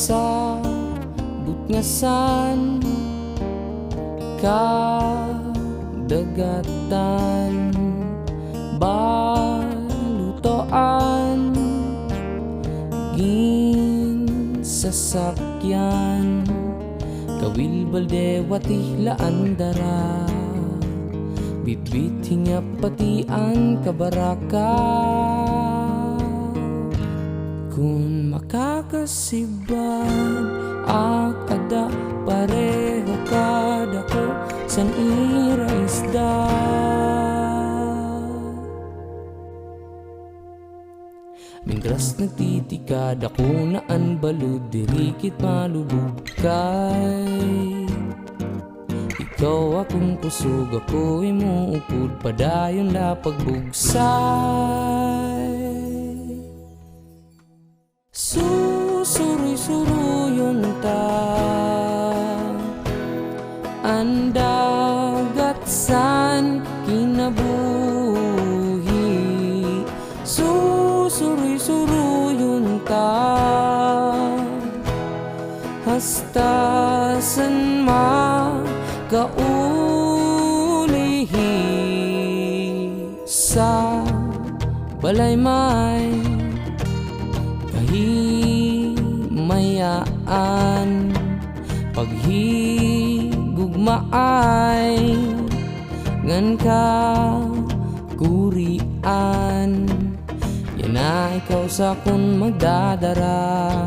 sa butngasan kadagatan balutoan ginsasakyan kawil balde watihlaan dara bitbit hinga patian kabaraka kun makakasibad akada pareho kada ko san ira isda mintras nagtitikad ako naan balud dirikit malubugkay ikaw akong kusog ako imuupod padayon la pagbugsay susuroy-suroyon ta andagat san kinabuhi susuroy-suroyon ta hasta san makaulihi sa balay may kahimayaan paghigugmaay ngan ka kurian yan na ikaw sa kun magdadara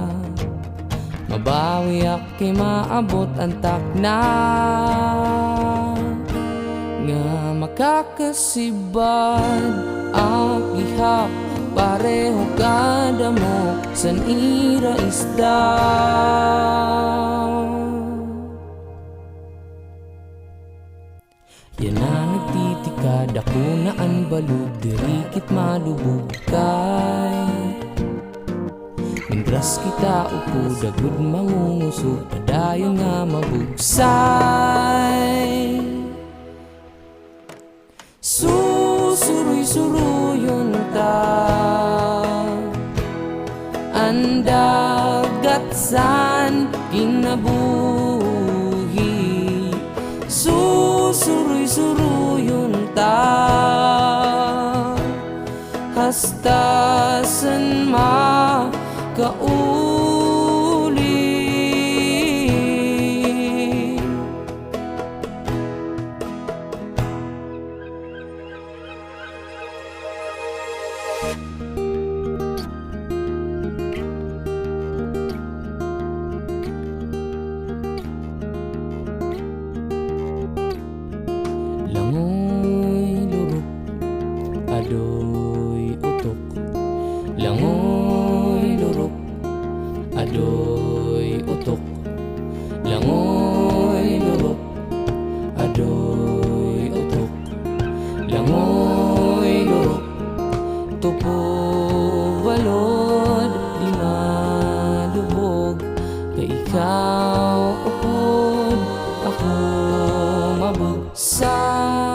mabawi aki maabot ang takna nga makakasibad akihap pareho kada mo san ira isda yan na nagtitikad ako naan balud dirikit malubugkay mintras kita upo dagud mangungusog padayon nga mabugsay susuroy-suroyon ta andagat san kinabuhi susuroy-suroyon ta hasta san makauli langoy lurok adoy utok langoy lurok adoy utok langoy lurok adoy utok langoy lurok tupog balod di malubog ka ikaw upod ako mabugsay